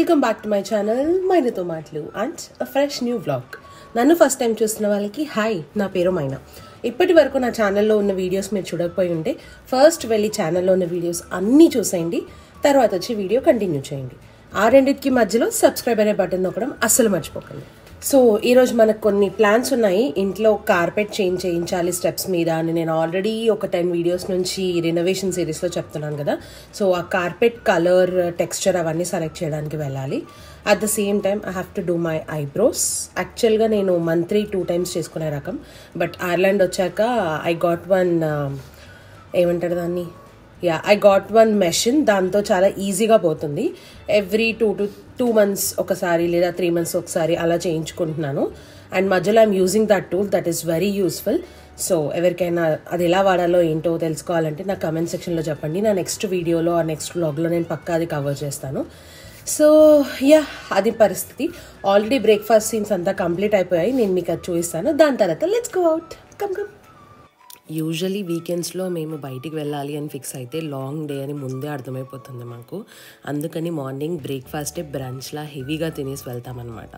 Welcome back to my channel మైనాతో మాటలు and fresh new vlog. నన్ను ఫస్ట్ టైం చూస్తున్న వాళ్ళకి హాయ్, నా పేరు మైనా. ఇప్పటి వరకు నా ఛానల్లో ఉన్న వీడియోస్ మీరు చూడకపోయి ఉంటే ఫస్ట్ వెళ్ళి ఛానల్లో ఉన్న వీడియోస్ అన్నీ చూసేయండి, తర్వాత వచ్చి వీడియో కంటిన్యూ చేయండి. ఆ రెండింటికి మధ్యలో సబ్స్క్రైబ్ అనే బటన్ నొక్కడం అస్సలు మర్చిపోకండి. సో ఈరోజు మనకు కొన్ని ప్లాన్స్ ఉన్నాయి. ఇంట్లో కార్పెట్ చేంజ్ చేయించాలి స్టెప్స్ మీద అని నేను ఆల్రెడీ ఒక 10 వీడియోస్ నుంచి రెనోవేషన్ సిరీస్లో చెప్తున్నాను కదా. సో ఆ కార్పెట్ కలర్, టెక్స్చర్ అవన్నీ సెలెక్ట్ చేయడానికి వెళ్ళాలి. At the same time I have to do my eyebrows. యాక్చువల్గా నేను మంత్లీ 2 times చేసుకునే రకం, బట్ ఐర్లాండ్ వచ్చాక ఐ గాట్ వన్ ఏమంటారు దాన్ని, ఐ గాట్ వన్ మెషిన్. దాంతో చాలా ఈజీగా పోతుంది. ఎవ్రీ 2 months ఒకసారి లేదా 3 months ఒకసారి అలా చేయించుకుంటున్నాను. అండ్ మధ్యలో I'm using that tool, that is very useful. So ఎవరికైనా అది ఎలా వాడాలో ఏంటో తెలుసుకోవాలంటే నా కమెంట్ సెక్షన్లో చెప్పండి. నా నెక్స్ట్ వీడియోలో ఆ నెక్స్ట్ వ్లాగ్లో నేను పక్కా అది కవర్ చేస్తాను. సో అది పరిస్థితి. ఆల్రెడీ బ్రేక్ఫాస్ట్ సీన్స్ అంతా కంప్లీట్ అయిపోయాయి. నేను మీకు అది చూపిస్తాను. దాని తర్వాత let's go out. Come. Usually వీకెండ్స్లో మేము బయటికి వెళ్ళాలి అని ఫిక్స్ అయితే లాంగ్ డే అని ముందే అర్థమైపోతుంది మాకు. అందుకని మార్నింగ్ బ్రేక్ఫాస్టే బ్రంచ్లా హెవీగా తినేసి వెళ్తామన్నమాట.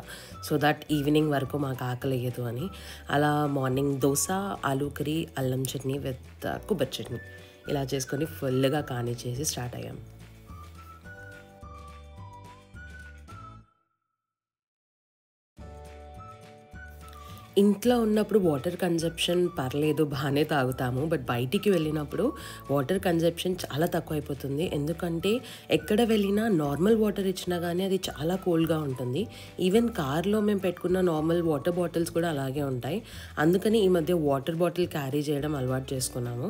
సో దట్ ఈవినింగ్ వరకు మాకు ఆకలి వేయదు అని. అలా మార్నింగ్ దోశ, ఆలూ కర్రీ, అల్లం చట్నీ విత్ కొబ్బరి చట్నీ ఇలా చేసుకొని ఫుల్గా కానిచ్చేసి స్టార్ట్ అయ్యాం. ఇంట్లో ఉన్నప్పుడు వాటర్ కన్జప్షన్ పర్లేదు, బాగానే తాగుతాము. బట్ బయటికి వెళ్ళినప్పుడు వాటర్ కన్జప్షన్ చాలా తక్కువ అయిపోతుంది. ఎందుకంటే ఎక్కడ వెళ్ళినా నార్మల్ వాటర్ ఇచ్చినా కానీ అది చాలా కోల్డ్గా ఉంటుంది. ఈవెన్ కార్లో మేము పెట్టుకున్న నార్మల్ వాటర్ బాటిల్స్ కూడా అలాగే ఉంటాయి. అందుకని ఈ మధ్య వాటర్ బాటిల్ క్యారీ చేయడం అలవాటు చేసుకున్నాము.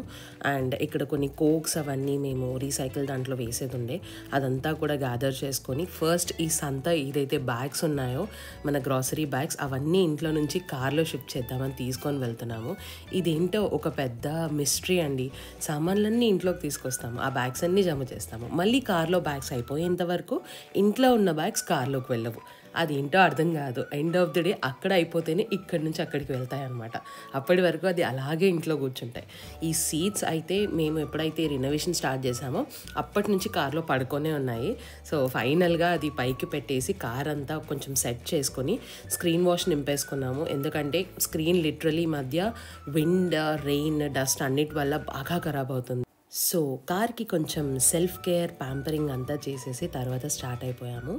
అండ్ ఇక్కడ కొన్ని కోక్స్ అవన్నీ మేము రీసైకిల్ దాంట్లో వేసేది ఉండే, అదంతా కూడా గ్యాదర్ చేసుకొని ఫస్ట్ ఈ సంత ఏదైతే బ్యాగ్స్ ఉన్నాయో మన గ్రాసరీ బ్యాగ్స్ అవన్నీ ఇంట్లో నుంచి కార్లో షిఫ్ట్ చేద్దామని తీసుకొని వెళ్తున్నాము. ఇదేంటో ఒక పెద్ద మిస్టరీ అండి. సామాన్లన్నీ ఇంట్లోకి తీసుకొస్తాము, ఆ బ్యాగ్స్ అన్నీ జమ చేస్తాము. మళ్ళీ కార్లో బ్యాగ్స్ అయిపోయేంత వరకు ఇంట్లో ఉన్న బ్యాగ్స్ కార్లోకి వెళ్ళవు. అదేంటో అర్థం కాదు. ఎండ్ ఆఫ్ ది డే అక్కడ అయిపోతేనే ఇక్కడి నుంచి అక్కడికి వెళ్తాయి అన్నమాట. అప్పటి వరకు అది అలాగే ఇంట్లో కూర్చుంటాయి. ఈ సీట్స్ అయితే మేము ఎప్పుడైతే రెనోవేషన్ స్టార్ట్ చేసామో అప్పటి నుంచి కార్లో పడుకొనే ఉన్నాయి. సో ఫైనల్గా అది పైకి పెట్టేసి కార్ అంతా కొంచెం సెట్ చేసుకొని స్క్రీన్ వాష్ నింపేసుకున్నాము. ఎందుకంటే స్క్రీన్ లిటరలీ మధ్య విండ్, రెయిన్, డస్ట్ అన్నిటి వల్ల బాగా ఖరాబ్ అవుతుంది. సో కార్కి కొంచెం సెల్ఫ్ కేర్, ప్యాంపరింగ్ అంతా చేసేసి తర్వాత స్టార్ట్ అయిపోయాము.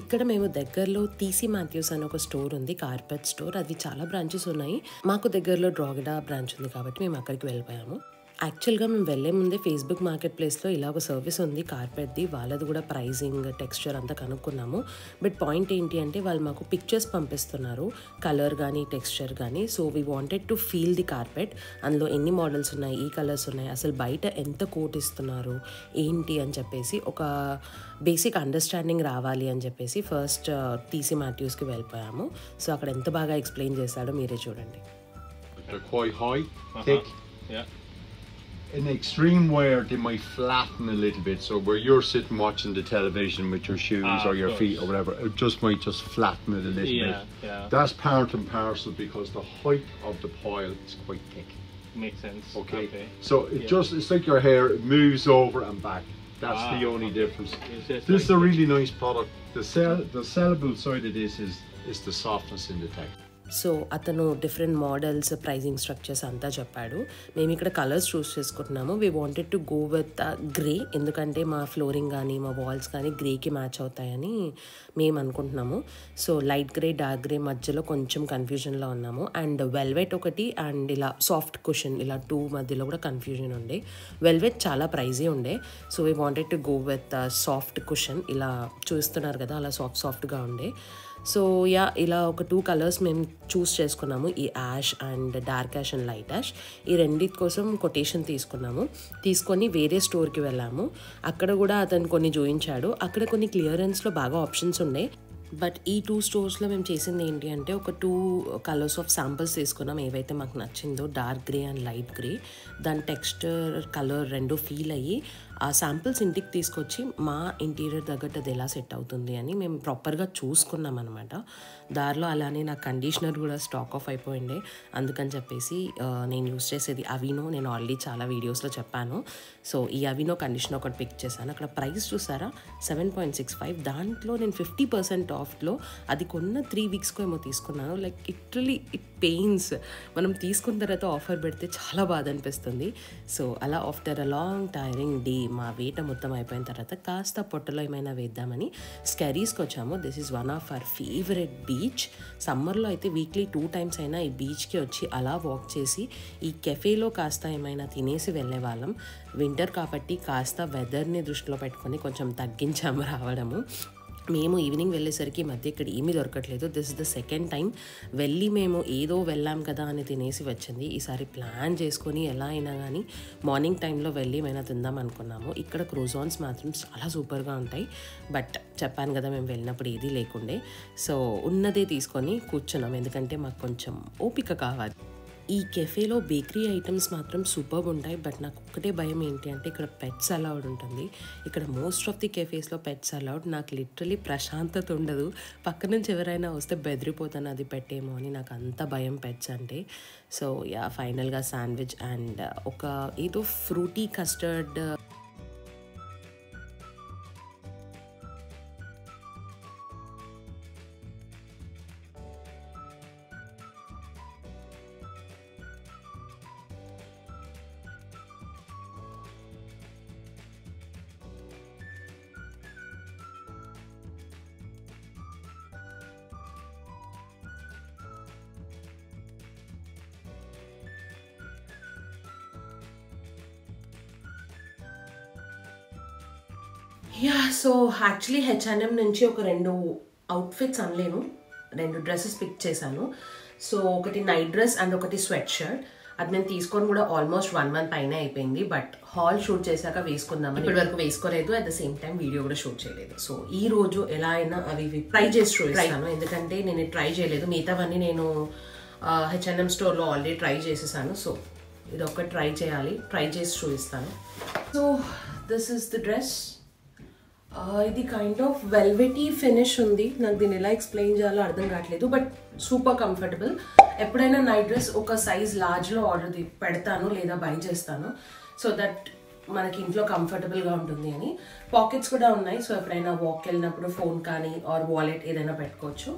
ఇక్కడ మేము దగ్గరలో టీసీ మాథ్యూస్ అని ఒక స్టోర్ ఉంది, కార్పెట్ స్టోర్. అది చాలా బ్రాంచెస్ ఉన్నాయి. మాకు దగ్గరలో డ్రాగడా బ్రాంచ్ ఉంది కాబట్టి మేము అక్కడికి వెళ్ళిపోయాము. యాక్చువల్గా మేము వెళ్ళే ముందే ఫేస్బుక్ మార్కెట్ ప్లేస్లో ఇలా ఒక సర్వీస్ ఉంది కార్పెట్ది. వాళ్ళది కూడా ప్రైజింగ్, టెక్స్చర్ అంతా కనుక్కున్నాము. బట్ పాయింట్ ఏంటి అంటే వాళ్ళు మాకు పిక్చర్స్ పంపిస్తున్నారు, కలర్ కానీ టెక్స్చర్ కానీ. So we wanted to feel the carpet. అందులో ఎన్ని మోడల్స్ ఉన్నాయి, ఈ కలర్స్ ఉన్నాయి, అసలు బయట ఎంత కోట్ ఇస్తున్నారు ఏంటి అని చెప్పేసి ఒక బేసిక్ అండర్స్టాండింగ్ రావాలి అని చెప్పేసి ఫస్ట్ టీసీ మాథ్యూస్కి వెళ్ళిపోయాము. సో అక్కడ ఎంత బాగా ఎక్స్ప్లెయిన్ చేశాడో మీరే చూడండి. In extreme wear, they might flatten a little bit. So where you're sitting watching the television with your shoes or your feet or whatever, it just might flatten it a little bit. Yeah. That's part and parcel because the height of the pile is quite thick. Makes sense. Okay. So it's like your hair, it moves over and back. That's the only okay. difference. This like is a really nice product. The sellable side of this is the softness in the texture. So అతను different models, pricing structures అంతా చెప్పాడు. మేము ఇక్కడ colours చూస్ చేసుకుంటున్నాము. We wanted to go with grey, ఎందుకంటే మా flooring కానీ మా వాల్స్ కానీ గ్రేకి మ్యాచ్ అవుతాయని మేము అనుకుంటున్నాము. So light grey, dark grey మధ్యలో కొంచెం కన్ఫ్యూజన్లో ఉన్నాము. అండ్ వెల్వెట్ ఒకటి అండ్ ఇలా సాఫ్ట్ కుషన్, ఇలా 2 మధ్యలో కూడా కన్ఫ్యూజన్ ఉండే. వెల్వెట్ చాలా ప్రైజీ ఉండే. So we wanted to go with soft cushion. ఇలా చూస్తున్నారు కదా, అలా సాఫ్ట్గా ఉండే. సో ఇలా ఒక 2 కలర్స్ మేము చూస్ చేసుకున్నాము, ఈ ash and dark ash and light ash. ఈ రెండింటి కోసం కొటేషన్ తీసుకొని వేరే స్టోర్కి వెళ్ళాము. అక్కడ కూడా అతను కొన్ని చూపించాడు. అక్కడ కొన్ని క్లియరెన్స్లో బాగా ఆప్షన్స్ ఉండే. బట్ ఈ 2 స్టోర్స్లో మేము చేసింది ఏంటి అంటే ఒక 2 కలర్స్ ఆఫ్ శాంపిల్స్ తీసుకున్నాం, ఏవైతే మాకు నచ్చిందో dark grey and light grey. దాని టెక్స్చర్, కలర్ 2 ఫీల్ అయ్యి ఆ శాంపిల్స్ ఇంటికి తీసుకొచ్చి మా ఇంటీరియర్ తగ్గట్టు అది ఎలా సెట్ అవుతుంది అని మేము ప్రాపర్గా చూసుకున్నాం అనమాట. దారిలో అలానే నా కండిషనర్ కూడా స్టాక్ ఆఫ్ అయిపోయిండే, అందుకని చెప్పేసి నేను యూస్ చేసేది అవినో. నేను ఆల్రెడీ చాలా వీడియోస్లో చెప్పాను. సో ఈ అవినో కండిషనర్ ఒకటి పిక్ చేశాను. అక్కడ ప్రైస్ చూసారా 7.65. దాంట్లో నేను 50% ఆఫ్లో అది కొన్న 3 వీక్స్కో ఏమో తీసుకున్నాను. Like literally it pains. మనం తీసుకున్న తర్వాత ఆఫర్ పెడితే చాలా బాధ అనిపిస్తుంది. సో అలా after a long tiring day మా వేట మొత్తం అయిపోయిన తర్వాత కాస్త పొట్టలో ఏమైనా వేద్దామని స్కెరీస్కి వచ్చాము. This is one of our favourite beach. సమ్మర్లో అయితే వీక్లీ 2 times అయినా ఈ బీచ్కి వచ్చి అలా వాక్ చేసి ఈ కెఫేలో కాస్త ఏమైనా తినేసి వెళ్ళే వాళ్ళం. వింటర్ కాబట్టి కాస్త వెదర్ని దృష్టిలో పెట్టుకొని కొంచెం తగ్గించాము రావడము. మేము ఈవినింగ్ వెళ్ళేసరికి మధ్య ఇక్కడ ఏమీ దొరకట్లేదు. This is the second time వెళ్ళి మేము ఏదో వెళ్ళాం కదా అని తినేసి వచ్చింది. ఈసారి ప్లాన్ చేసుకొని ఎలా అయినా కానీ మార్నింగ్ టైంలో వెళ్ళి ఏమైనా తిందాం అనుకున్నాము. ఇక్కడ క్రూజాన్స్ మాత్రం చాలా సూపర్గా ఉంటాయి. బట్ చెప్పాను కదా మేము వెళ్ళినప్పుడు ఏదీ లేకుండే. సో ఉన్నదే తీసుకొని కూర్చున్నాం, ఎందుకంటే మాకు కొంచెం ఓపిక కావాలి. ఈ కెఫేలో బేకరీ ఐటమ్స్ మాత్రం సూపర్గా ఉంటాయి. బట్ నాకు ఒక్కటే భయం ఏంటి అంటే ఇక్కడ పెట్స్ అలౌడ్ ఉంటుంది. ఇక్కడ మోస్ట్ ఆఫ్ ది కెఫేస్లో పెట్స్ అలౌడ్. నాకు లిటరలీ ప్రశాంతత ఉండదు. పక్క నుంచి ఎవరైనా వస్తే బెదిరిపోతాను అది పెట్టేమో అని. నాకు అంత భయం పెట్స్ అంటే. సో యా ఫైనల్గా శాండ్విచ్ అండ్ ఒక ఏదో fruity custard yeah. So actually H&M నుంచి ఒక 2 అవుట్ఫిట్స్ అనలేను, 2 డ్రెస్సెస్ పిక్ చేశాను. సో ఒకటి నైట్ డ్రెస్ అండ్ ఒకటి స్వెట్ షర్ట్. అది నేను తీసుకొని కూడా ఆల్మోస్ట్ 1 month పైన అయిపోయింది. బట్ హాల్ షూట్ చేశాక వేసుకుందామని ఇప్పటి వరకు వేసుకోలేదు. At the same time video కూడా షూట్ చేయలేదు. సో ఈ రోజు ఎలా అయినా అవి ట్రై చేసి చూపిస్తాను, ఎందుకంటే నేను ట్రై చేయలేదు. మిగతావన్నీ నేను H&M స్టోర్లో ఆల్రెడీ ట్రై చేసేసాను. సో ఇది ఒక్కటి ట్రై చేయాలి, ట్రై చేసి చూపిస్తాను. So this is the dress. ఇది కైండ్ ఆఫ్ వెల్వెటీ ఫినిష్ ఉంది. నాకు దీన్ని ఎలా ఎక్స్ప్లెయిన్ చేయాలో అర్థం కావట్లేదు, బట్ సూపర్ కంఫర్టబుల్. ఎప్పుడైనా నైట్ డ్రెస్ ఒక సైజ్ లార్జ్లో ఆర్డర్ పెడతాను లేదా బై చేస్తాను, సో దట్ మనకి ఇంట్లో కంఫర్టబుల్గా ఉంటుంది అని. పాకెట్స్ కూడా ఉన్నాయి, సో ఎప్పుడైనా వాక్ వెళ్ళినప్పుడు ఫోన్ కానీ ఆర్ వాలెట్ ఏదైనా పెట్టుకోవచ్చు.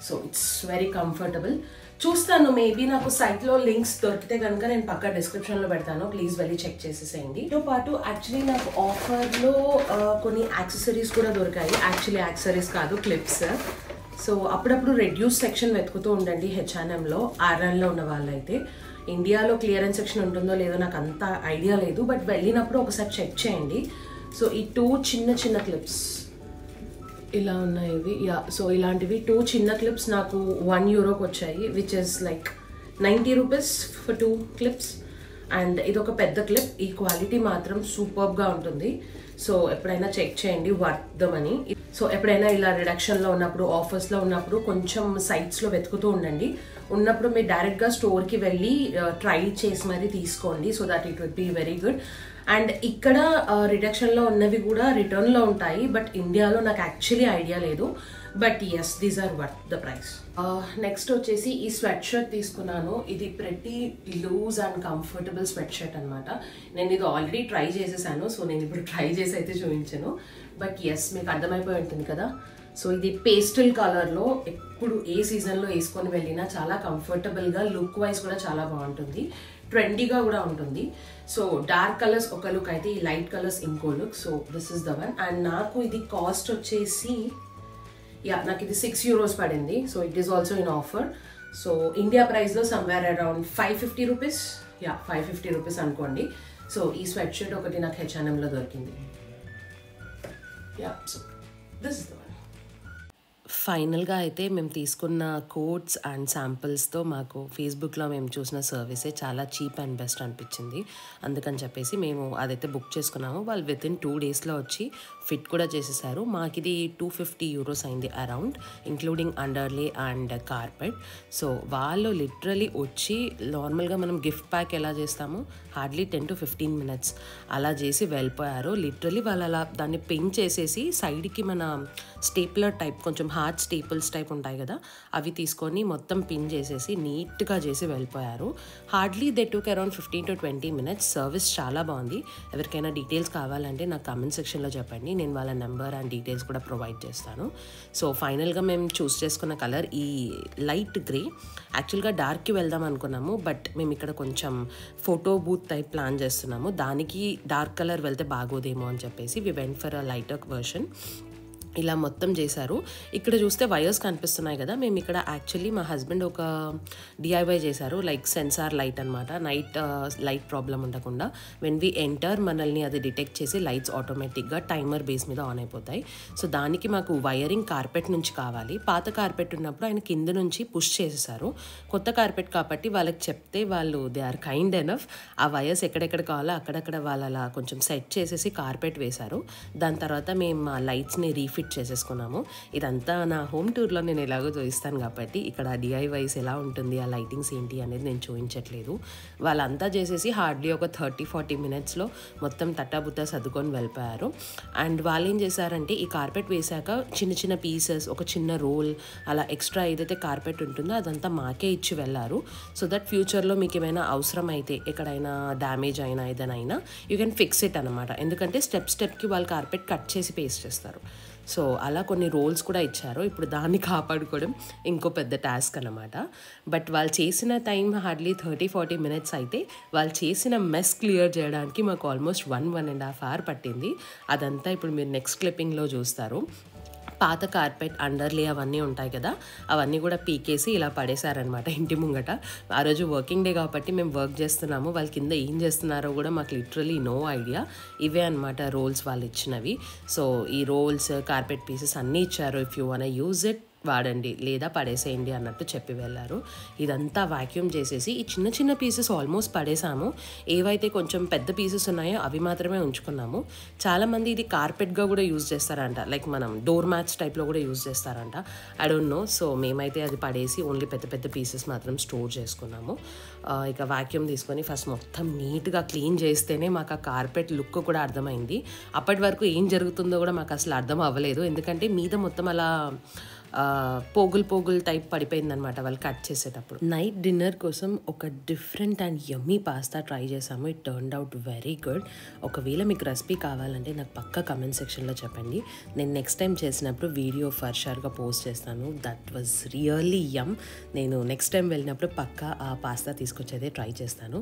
So it's very comfortable. చూస్తాను, మేబీ నాకు సైట్లో లింక్స్ దొరికితే కనుక నేను పక్క డిస్క్రిప్షన్లో పెడతాను, ప్లీజ్ వెళ్ళి చెక్ చేసేసేయండి. తో పాటు యాక్చువల్లీ నాకు ఆఫర్లో కొన్ని యాక్సెసరీస్ కూడా దొరికాయి. యాక్చువల్లీ యాక్సెసరీస్ కాదు, క్లిప్స్. సో అప్పుడప్పుడు రెడ్యూస్ సెక్షన్ వెతుకుతూ ఉండండి H&Mలో. RNలో ఉన్న వాళ్ళైతే. ఇండియాలో క్లియరెన్స్ సెక్షన్ ఉంటుందో లేదో నాకు అంత ఐడియా లేదు, బట్ వెళ్ళినప్పుడు ఒకసారి చెక్ చేయండి. సో ఈ 2 చిన్న చిన్న క్లిప్స్ ఇలా ఉన్నాయి ఇవి. యా, సో ఇలాంటివి 2 చిన్న క్లిప్స్ నాకు €1 వచ్చాయి, which is like 90 rupees for 2 clips. And ఇది ఒక పెద్ద క్లిప్. ఈ క్వాలిటీ మాత్రం సూపర్గా ఉంటుంది. సో ఎప్పుడైనా చెక్ చేయండి, వర్త్ మనీ. సో ఎప్పుడైనా ఇలా రిడక్షన్లో ఉన్నప్పుడు, ఆఫర్స్లో ఉన్నప్పుడు కొంచెం సైట్స్లో వెతుకుతూ ఉండండి. ఉన్నప్పుడు మీరు డైరెక్ట్గా స్టోర్కి వెళ్ళి ట్రై చేసి మరీ తీసుకోండి, so that it will be very good. And ఇక్కడ రిడక్షన్లో ఉన్నవి కూడా రిటర్న్లో ఉంటాయి, బట్ ఇండియాలో నాకు యాక్చువల్లీ ఐడియా లేదు. But yes, these are worth the price. Next వచ్చేసి ఈ స్వెట్ షర్ట్ తీసుకున్నాను. ఇది pretty loose and comfortable sweatshirt అనమాట. నేను ఇది ఆల్రెడీ ట్రై చేసేసాను, సో నేను ఇప్పుడు ట్రై చేసి అయితే చూపించాను. బట్ ఎస్, మీకు అర్థమైపోయి ఉంటుంది కదా. సో ఇది పేస్టల్ కలర్లో ఎప్పుడు ఏ సీజన్లో వేసుకొని వెళ్ళినా చాలా కంఫర్టబుల్గా, లుక్ వైజ్ కూడా చాలా బాగుంటుంది, ట్రెండీగా కూడా ఉంటుంది. సో డార్క్ కలర్స్ ఒక లుక్ అయితే ఈ లైట్ కలర్స్ ఇంకో look. So this is the one. And నాకు ఇది కాస్ట్ వచ్చేసి నాకు ఇది €6 పడింది. So it is also in offer. So India ప్రైస్లో somewhere around 550 rupees. Yeah, 550 rupees అనుకోండి. సో ఈ స్వెట్ షర్ట్ ఒకటి నాకు H&Mలో దొరికింది. Yeah, so this is the one. ఫైనల్గా అయితే మేము తీసుకున్న కోడ్స్ అండ్ శాంపిల్స్తో మాకు ఫేస్బుక్లో మేము చూసిన సర్వీసే చాలా చీప్ అండ్ బెస్ట్ అనిపించింది. అందుకని చెప్పేసి మేము అదైతే బుక్ చేసుకున్నాము. వాళ్ళు వితిన్ 2 daysలో వచ్చి ఫిట్ కూడా చేసేసారు. మాకు ఇది €250 అయింది around, including underlay and carpet. So వాళ్ళు లిటరలీ వచ్చి నార్మల్గా మనం గిఫ్ట్ ప్యాక్ ఎలా చేస్తామో హార్డ్లీ 10 to 15 minutes అలా చేసి వెళ్ళిపోయారు. లిటరలీ వాళ్ళు అలా దాన్ని పిన్ చేసేసి సైడ్కి మన స్టేప్లర్ టైప్, కొంచెం హార్డ్ స్టేపుల్స్ టైప్ ఉంటాయి కదా, అవి తీసుకొని మొత్తం పిన్ చేసేసి నీట్గా చేసి వెళ్ళిపోయారు. Hardly they took around 15 to 20 minutes. Service చాలా బాగుంది. ఎవరికైనా డీటెయిల్స్ కావాలంటే నాకు కామెంట్ సెక్షన్లో చెప్పండి, నేను వాళ్ళ నెంబర్ అండ్ డీటెయిల్స్ కూడా ప్రొవైడ్ చేస్తాను. సో ఫైనల్గా మేము చూస్ చేసుకున్న కలర్ ఈ లైట్ గ్రే. యాక్చువల్గా డార్క్కి వెళ్దాం అనుకున్నాము, బట్ మేము ఇక్కడ కొంచెం ఫోటో బూత్ టైప్ ప్లాన్ చేస్తున్నాము. దానికి డార్క్ కలర్ వెళ్తే బాగోదేమో అని చెప్పేసి we went for a lighter version. ఇలా మొత్తం చేశారు. ఇక్కడ చూస్తే వైర్స్ కనిపిస్తున్నాయి కదా, మేము ఇక్కడ యాక్చువల్లీ మా హస్బెండ్ ఒక డిఐవై చేశారు, లైక్ సెన్సార్ లైట్ అనమాట. నైట్ లైట్ ప్రాబ్లం ఉండకుండా వెన్ వి ఎంటర్ మనల్ని అది డిటెక్ట్ చేసి లైట్స్ ఆటోమేటిక్గా టైమర్ బేస్ మీద ఆన్ అయిపోతాయి. సో దానికి మాకు వైరింగ్ కార్పెట్ నుంచి కావాలి. పాత కార్పెట్ ఉన్నప్పుడు ఆయన కింద నుంచి పుష్ చేసేసారు. కొత్త కార్పెట్ కాబట్టి వాళ్ళకి చెప్తే వాళ్ళు దే ఆర్ కైండ్ ఎనఫ్ ఆ వైర్స్ ఎక్కడెక్కడ కావాలో అక్కడక్కడ వాళ్ళు అలా కొంచెం సెట్ చేసేసి కార్పెట్ వేశారు. దాని తర్వాత మేము ఆ లైట్స్ని రీఫిట్ చేసేసుకున్నాము. ఇదంతా నా హోమ్ టూర్లో నేను ఎలాగో చూపిస్తాను కాబట్టి ఇక్కడ డిఐవైస్ ఎలా ఉంటుంది, ఆ లైటింగ్స్ ఏంటి అనేది నేను చూపించట్లేదు. వాళ్ళంతా చేసేసి హార్డ్లీ ఒక 30-40 minutesలో మొత్తం తట్టాబుత్తా సర్దుకొని వెళ్ళిపోయారు. అండ్ వాళ్ళు ఏం చేశారంటే ఈ కార్పెట్ వేశాక చిన్న చిన్న పీసెస్, ఒక చిన్న రోల్ అలా ఎక్స్ట్రా ఏదైతే కార్పెట్ ఉంటుందో అదంతా మాకే ఇచ్చి వెళ్ళారు. సో దట్ ఫ్యూచర్లో మీకు ఏమైనా అవసరం అయితే, ఎక్కడైనా డ్యామేజ్ అయినా ఏదైనా యూ కెన్ ఫిక్స్ ఇట్ అనమాట. ఎందుకంటే స్టెప్కి వాళ్ళు కార్పెట్ కట్ చేసి పేస్ట్ చేస్తారు. సో అలా కొన్ని రోల్స్ కూడా ఇచ్చారు. ఇప్పుడు దాన్ని కాపాడుకోవడం ఇంకో పెద్ద టాస్క్ అనమాట. బట్ వాళ్ళు చేసిన టైం హార్డ్లీ 30-40 minutes అయితే వాళ్ళు చేసిన మెస్ క్లియర్ చేయడానికి మాకు ఆల్మోస్ట్ 1.5 hours పట్టింది. అదంతా ఇప్పుడు మీరు నెక్స్ట్ క్లిప్పింగ్లో చూస్తారు. పాత కార్పెట్, అండర్లే అవన్నీ ఉంటాయి కదా, అవన్నీ కూడా పీకేసి ఇలా పడేశారనమాట ఇంటి ముంగట. ఆ రోజు వర్కింగ్ డే కాబట్టి మేము వర్క్ చేస్తున్నాము. వాళ్ళ కింద ఏం చేస్తున్నారో కూడా మాకు లిటరలీ నో ఐడియా. ఇవే అనమాట రోల్స్ వాళ్ళు ఇచ్చినవి. సో ఈ రోల్స్, కార్పెట్ పీసెస్ అన్నీ ఇచ్చారు. If you want use it వాడండి, లేదా పడేసేయండి అన్నట్టు చెప్పి వెళ్ళారు. ఇదంతా వాక్యూమ్ చేసేసి ఈ చిన్న చిన్న పీసెస్ ఆల్మోస్ట్ పడేసాము. ఏవైతే కొంచెం పెద్ద పీసెస్ ఉన్నాయో అవి మాత్రమే ఉంచుకున్నాము. చాలామంది ఇది కార్పెట్గా కూడా యూజ్ చేస్తారంట, లైక్ మనం డోర్ మ్యాట్స్ టైప్లో కూడా యూజ్ చేస్తారంట. I don't know. సో మేమైతే అది పడేసి ఓన్లీ పెద్ద పెద్ద పీసెస్ మాత్రం స్టోర్ చేసుకున్నాము. ఇక వాక్యూమ్ తీసుకొని ఫస్ట్ మొత్తం నీట్గా క్లీన్ చేస్తేనే మాకు ఆ కార్పెట్ లుక్ కూడా అర్థమైంది. అప్పటి వరకు ఏం జరుగుతుందో కూడా మాకు అసలు అర్థం అవ్వలేదు, ఎందుకంటే మీద మొత్తం అలా పోగులు టైప్ పడిపోయిందనమాట వాళ్ళు కట్ చేసేటప్పుడు. నైట్ డిన్నర్ కోసం ఒక different and yummy pasta try చేసాము. It turned out very good. ఒకవేళ మీకు రెసిపీ కావాలంటే నాకు పక్కా కమెంట్ సెక్షన్లో చెప్పండి. నేను నెక్స్ట్ టైం చేసినప్పుడు వీడియో ఫర్ షూర్గా పోస్ట్ చేస్తాను. దట్ వాజ్ రియల్లీ యమ్. నేను నెక్స్ట్ టైం వెళ్ళినప్పుడు పక్కా ఆ పాస్తా తీసుకొచ్చేదే ట్రై చేస్తాను.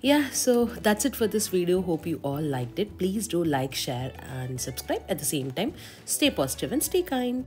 Yeah, so that's it for this video. Hope you all liked it. Please do like, share and subscribe. At the same time stay positive and stay kind.